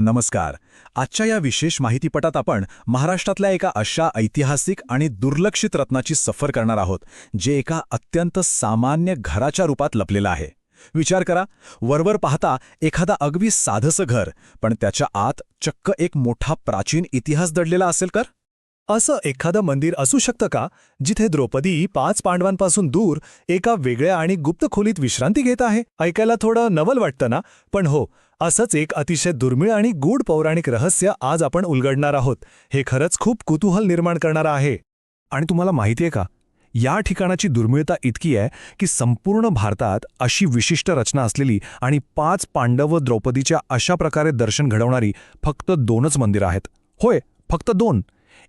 नमस्कार. आजच्या या विशेष माहितीपटात आपण महाराष्ट्रातल्या एका अशा ऐतिहासिक आणि दुर्लक्षित रत्नाची सफर करणार आहोत, जे एका अत्यंत सामान्य घराच्या रूपात लपलेलं आहे. विचार करा, वरवर पाहता एखादा अगदी साधंसं घर, पण त्याच्या आत चक्क एक मोठा प्राचीन इतिहास दडलेला असेल कर. असं एखादं मंदिर असू शकतं का, जिथे द्रौपदी 5 पांडवांपासून दूर एका वेगळ्या आणि गुप्त खोलीत विश्रांती घेत आहे? ऐकायला थोडं नवल वाटतं ना, पण हो, असंच एक अतिशय दुर्मिळ आणि गूढ पौराणिक रहस्य आज आपण उलगडणार आहोत. हे खरंच खूप कुतूहल निर्माण करणारं आहे. आणि तुम्हाला माहिती आहे का, या ठिकाणाची दुर्मिळता इतकी आहे की संपूर्ण भारतात अशी विशिष्ट रचना असलेली आणि 5 पांडव व द्रौपदीच्या अशा प्रकारे दर्शन घडवणारी फक्त 2च मंदिरं आहेत. होय, फक्त 2.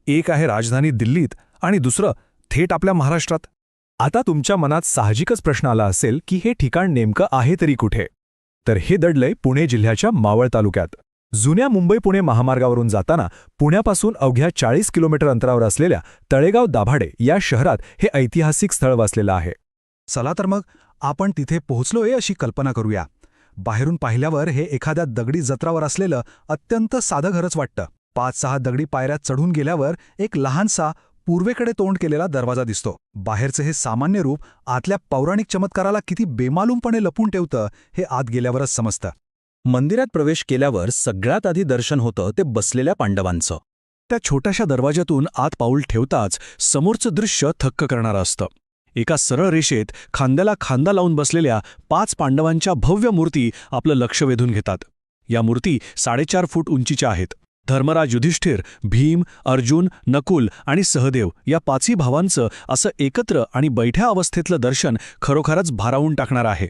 एक आहे राजधानी दिल्लीत आणि दुसरं थेट आपल्या महाराष्ट्रात. आता तुमच्या मनात साहजिकच प्रश्न आला असेल की हे ठिकाण नेमकं आहे तरी कुठे? तर हे दडलंय पुणे जिल्ह्याच्या मावळ तालुक्यात. जुन्या मुंबई-पुणे महामार्गावरून जाताना पुण्यापासून अवघ्या 40 किलोमीटर अंतरावर असलेल्या तळेगाव दाभाडे या शहरात हे ऐतिहासिक स्थळ वसलेलं आहे. चला तर मग आपण तिथे पोहोचलोय अशी कल्पना करूया. बाहेरून पाहिल्यावर हे एखाद्या दगडी जत्रावर असलेलं अत्यंत साधं घरच वाटतं. 5-6 दगडी पायऱ्या चढून गेल्यावर एक लहानसा पूर्वेकडे तोंड केलेला दरवाजा दिसतो. बाहेरचं हे सामान्य रूप आतल्या पौराणिक चमत्काराला किती बेमालूमपणे लपून ठेवतं हे आत गेल्यावरच समजतं. मंदिरात प्रवेश केल्यावर सगळ्यात आधी दर्शन होतं ते बसलेल्या पांडवांचं. त्या छोट्याशा दरवाजातून आत पाऊल ठेवताच समोरचं दृश्य थक्क करणारं असतं. एका सरळ रेषेत खांद्याला खांदा लावून बसलेल्या 5 पांडवांच्या भव्य मूर्ती आपलं लक्ष वेधून घेतात. या मूर्ती 4.5 फूट उंचीच्या आहेत. धर्मराज युधिष्ठिर, भीम, अर्जुन, नकुल आणि सहदेव या 5ही भावांचं असं एकत्र आणि बैठ्या अवस्थेतलं दर्शन खरोखरच भारावून टाकणार आहे.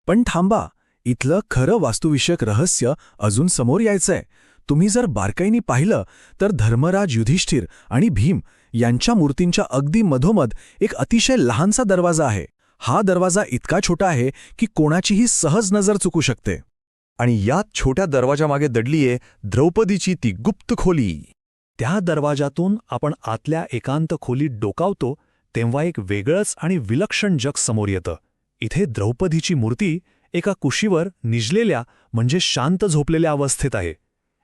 पण थांबा, इथलं खरं वास्तुविषयक रहस्य अजून समोर यायचंय. तुम्ही जर बारकाईने पाहिलं तर धर्मराज युधिष्ठिर आणि भीम यांच्या मूर्तींच्या अगदी मधोमध एक अतिशय लहानसा दरवाजा आहे. हा दरवाजा इतका छोटा आहे की कोणाचीही सहज नजर चुकू शकते. आणि यात छोट्या दरवाजामागे दडलीये द्रौपदीची ती गुप्त खोली. त्या दरवाजातून आपण आतल्या एकांत खोलीत डोकावतो तेव्हा एक वेगळंच आणि विलक्षण जग समोर येतं. इथे द्रौपदीची मूर्ती एका कुशीवर निजलेल्या म्हणजे शांत झोपलेल्या अवस्थेत आहे.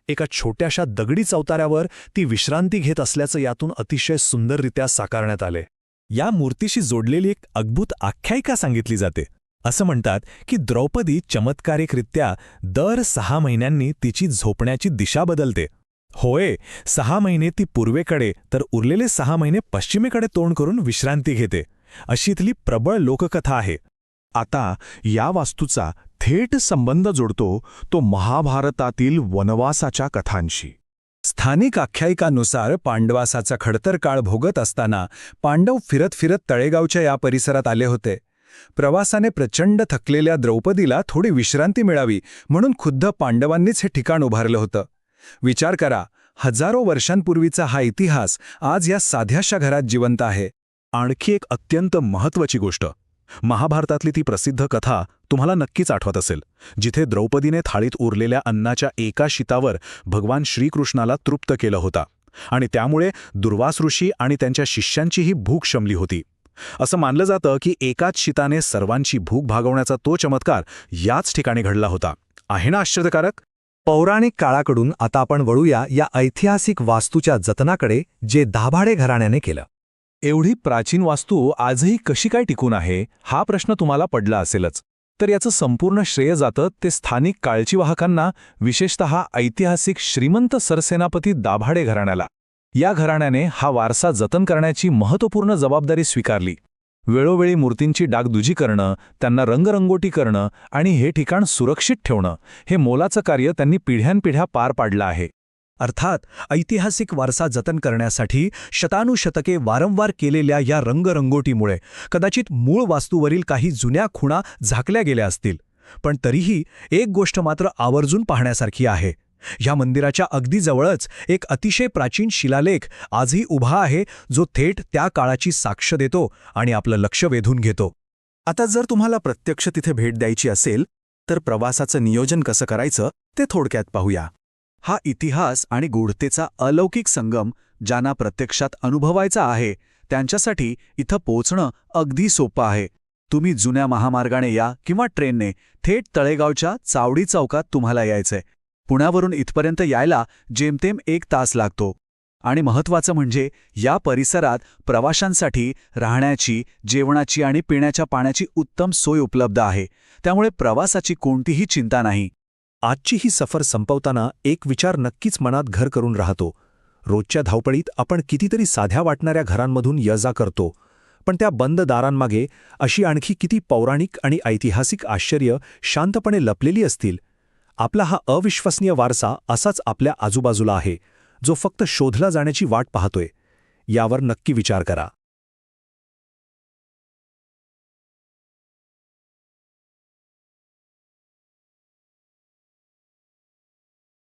एका छोट्याशा दगडी चौताऱ्यावर ती विश्रांती घेत असल्याचं यातून अतिशय सुंदररित्या साकारण्यात आले. या मूर्तीशी जोडलेली एक अद्भुत आख्यायिका सांगितली जाते. असं म्हणतात की द्रौपदी चमत्कारिकरित्या दर 6 महिन्यांनी तिची झोपण्याची दिशा बदलते. होय, 6 महिने ती पूर्वेकडे तर उरलेले 6 महिने पश्चिमेकडे तोंड करून विश्रांती घेते, अशी इथली प्रबळ लोककथा आहे. आता या वास्तूचा थेट संबंध जोडतो तो महाभारतातील वनवासाच्या कथांशी. स्थानिक आख्यायिकानुसार पांडवासाचा खडतर काळ भोगत असताना पांडव फिरत फिरत तळेगावच्या या परिसरात आले होते. प्रवासाने प्रचंड थकलेल्या द्रौपदीला थोडी विश्रांती मिळावी म्हणून खुद्द पांडवांनीच हे ठिकाण उभारलं होतं. विचार करा, हजारो वर्षांपूर्वीचा हा इतिहास आज या साध्याशा घरात जिवंत आहे. आणखी एक अत्यंत महत्त्वाची गोष्ट, महाभारतातली ती प्रसिद्ध कथा तुम्हाला नक्कीच आठवत असेल, जिथे द्रौपदीने थाळीत उरलेल्या अन्नाच्या एका शितावर भगवान श्रीकृष्णाला तृप्त केलं होतं आणि त्यामुळे दुर्वास ऋषी आणि त्यांच्या शिष्यांचीही भूक शमली होती. असं मानलं जातं की एकाच शिताने सर्वांची भूक भागवण्याचा तो चमत्कार याच ठिकाणी घडला होता. आहे ना आश्चर्यकारक? पौराणिक काळाकडून आता आपण वळूया या ऐतिहासिक वास्तूच्या जतनाकडे, जे दाभाडे घराण्याने केलं. एवढी प्राचीन वास्तू आजही कशी काय टिकून आहे, हा प्रश्न तुम्हाला पडला असेलच. तर याचं संपूर्ण श्रेय जातं ते स्थानिक काळजीवाहकांना, विशेषतः ऐतिहासिक श्रीमंत सरसेनापती दाभाडे घराण्याला. या घराण्याने हा वारसा जतन करण्याची महत्त्वपूर्ण जबाबदारी स्वीकारली. वेळोवेळी मूर्तींची डागडुजी करणं, त्यांना रंगरंगोटी करणं आणि हे ठिकाण सुरक्षित ठेवणं, हे मोलाचं कार्य त्यांनी पिढ्यानपिढ्या पार पाडलं आहे. अर्थात ऐतिहासिक वारसा जतन करण्यासाठी शतानुशतके वारंवार केलेल्या या रंगरंगोटीमुळे कदाचित मूळ वास्तूवरील काही जुन्या खुणा झाकल्या गेल्या असतील. पण तरीही एक गोष्ट मात्र आवर्जून पाहण्यासारखी आहे. या मंदिराच्या अगदी जवळच एक अतिशय प्राचीन शिलालेख आजही उभा आहे, जो थेट त्या काळाची साक्ष देतो आणि आपलं लक्ष वेधून घेतो. आता जर तुम्हाला प्रत्यक्ष तिथे भेट द्यायची असेल तर प्रवासाचं नियोजन कसं करायचं ते थोडक्यात पाहूया. हा इतिहास आणि गूढतेचा अलौकिक संगम ज्यांना प्रत्यक्षात अनुभवायचा आहे त्यांच्यासाठी इथं पोहोचणं अगदी सोपं आहे. तुम्ही जुन्या महामार्गाने या किंवा ट्रेनने थेट तळेगावच्या चावडी चौकात तुम्हाला यायचंय. पुण्यावरून इथपर्यंत यायला जेमतेम 1 तास लागतो. आणि महत्त्वाचं म्हणजे या परिसरात प्रवाशांसाठी राहण्याची, जेवणाची आणि पिण्याच्या पाण्याची उत्तम सोय उपलब्ध आहे. त्यामुळे प्रवासाची कोणतीही चिंता नाही. आजची ही सफर संपवताना एक विचार नक्कीच मनात घर करून राहतो. रोजच्या धावपळीत आपण कितीतरी साध्या वाटणाऱ्या घरांमधून ये-जा करतो, पण त्या बंद दारांमागे अशी आणखी किती पौराणिक आणि ऐतिहासिक आश्चर्य शांतपणे लपलेली असतील. आपला हा अविश्वसनीय वारसा असाच आपल्या आजूबाजूला आहे, जो फक्त शोधला जाण्याची वाट पाहतोय. यावर नक्की विचार करा.